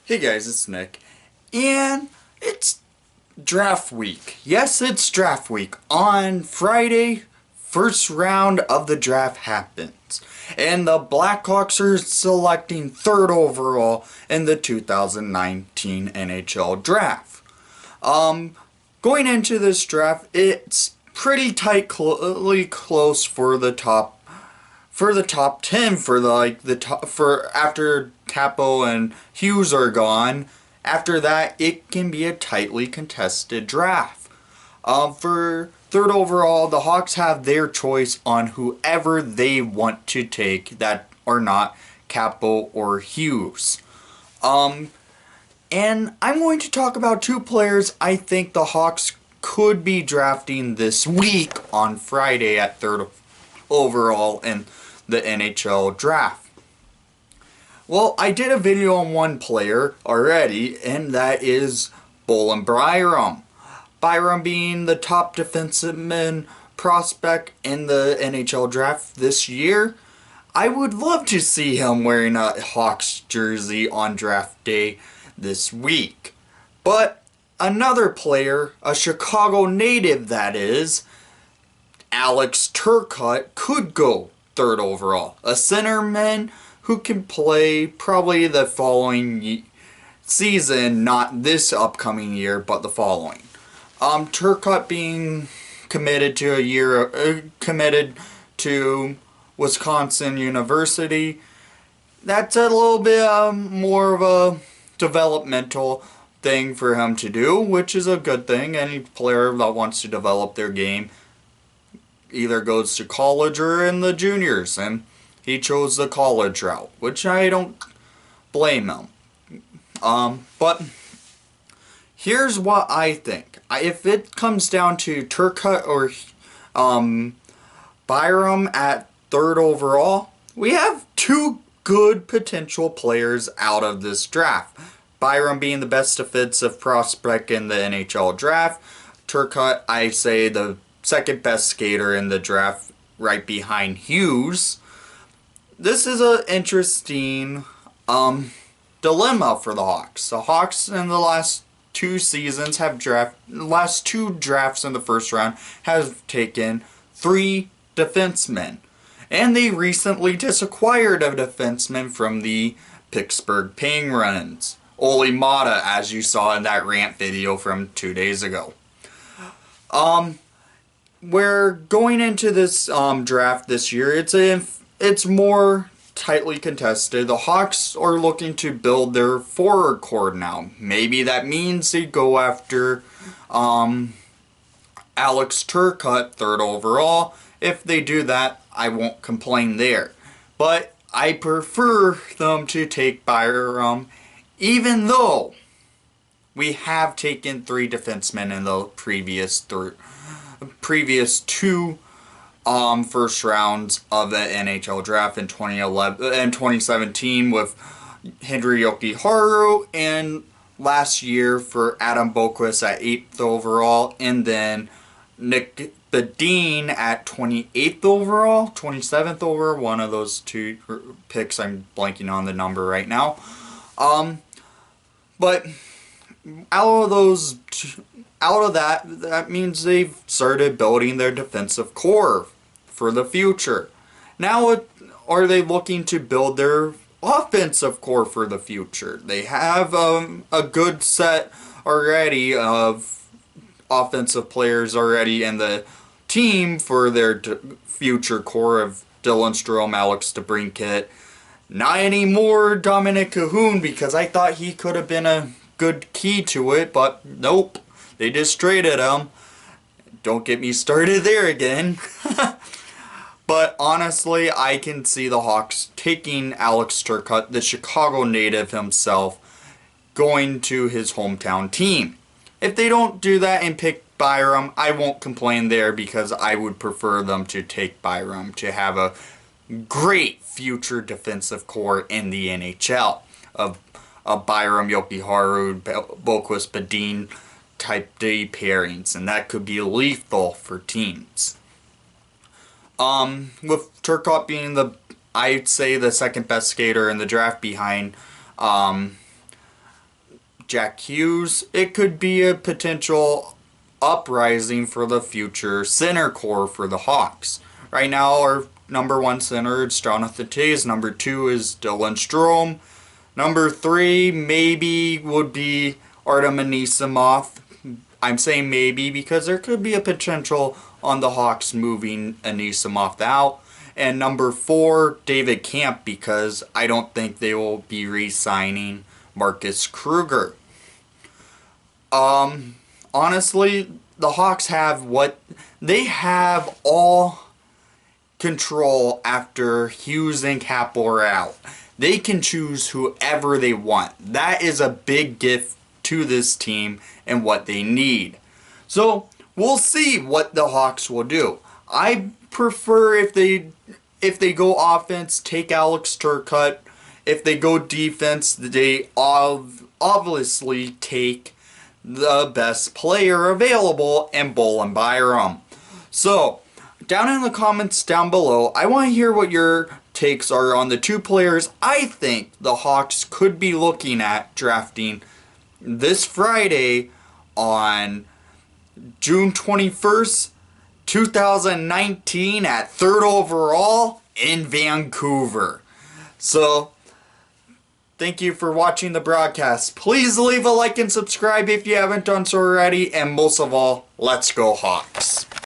Hey guys, it's Nick, and it's draft week. Yes, it's draft week. On Friday, first round of the draft happens, and the Blackhawks are selecting third overall in the 2019 NHL draft. Going into this draft, it's pretty tightly close for the top 10 for the top for after Capo and Hughes are gone. After that, it can be a tightly contested draft. For third overall, the Hawks have their choice on whoever they want to take that are not Capo or Hughes. And I'm going to talk about two players I think the Hawks could be drafting this week on Friday at third overall in the NHL draft. Well, I did a video on one player already, and that is Bowen Byram. Byram being the top defenseman prospect in the NHL draft this year. I would love to see him wearing a Hawks jersey on draft day this week. But another player, a Chicago native that is, Alex Turcotte, could go third overall. A centerman who can play probably the following season, not this upcoming year, but the following. Turcotte being committed to Wisconsin University. That's a little bit more of a developmental thing for him to do, which is a good thing. Any player that wants to develop their game either goes to college or in the juniors, and he chose the college route, which I don't blame him. But here's what I think. If it comes down to Turcotte or Byram at third overall, we have two good potential players out of this draft. Byram being the best defensive prospect in the NHL draft. Turcotte, I say, the second best skater in the draft, right behind Hughes. This is an interesting dilemma for the Hawks. The Hawks in the last two seasons last two drafts in the first round have taken 3 defensemen. And they recently just acquired a defenseman from the Pittsburgh Penguins, Olli Maatta, as you saw in that rant video from 2 days ago. We're going into this draft this year. It's more tightly contested. The Hawks are looking to build their forward core now. Maybe that means they go after Alex Turcotte third overall. If they do that, I won't complain there. But I prefer them to take Byram, even though we have taken 3 defensemen in the previous 2 first rounds of the NHL draft in 2011 and 2017 with Henri Jokiharju, and last year for Adam Boqvist at 8th overall, and then Nick Bedin at 28th overall, 27th overall, one of those 2 picks. I'm blanking on the number right now. But out of that means they've started building their defensive core for the future. Now, are they looking to build their offensive core for the future? They have a good set already of offensive players already in the team for their future core of Dylan Strome, Alex DeBrincat. Not anymore Dominic Cahoon, because I thought he could have been a good key to it, but nope. They just traded him. Don't get me started there again. But honestly, I can see the Hawks taking Alex Turcotte, the Chicago native himself, going to his hometown team. If they don't do that and pick Byram, I won't complain there, because I would prefer them to take Byram to have a great future defensive core in the NHL of a Byram, Jokiharju, Boqvist, Bedin type D pairings, and that could be lethal for teams. With Turcotte being I'd say the second best skater in the draft behind Jack Hughes, it could be a potential uprising for the future center core for the Hawks. Right now, our number 1 center is Jonathan Toews. Number 2 is Dylan Strome. Number 3 maybe would be Artem Anisimov. I'm saying maybe because there could be a potential on the Hawks moving Anisimov out. And number 4, David Camp, because I don't think they will be re-signing Marcus Kruger. Honestly, the Hawks have all control after Hughes and Capel are out. They can choose whoever they want. That is a big gift to this team and what they need. So we'll see what the Hawks will do. I prefer if they go offense, take Alex Turcotte. If they go defense, they obviously take the best player available in Bowen Byram. So, down in the comments down below, I want to hear what your takes are on the 2 players I think the Hawks could be looking at drafting this Friday on June 21st, 2019 at 3rd overall in Vancouver. So, thank you for watching the broadcast. Please leave a like and subscribe if you haven't done so already. And most of all, let's go Hawks.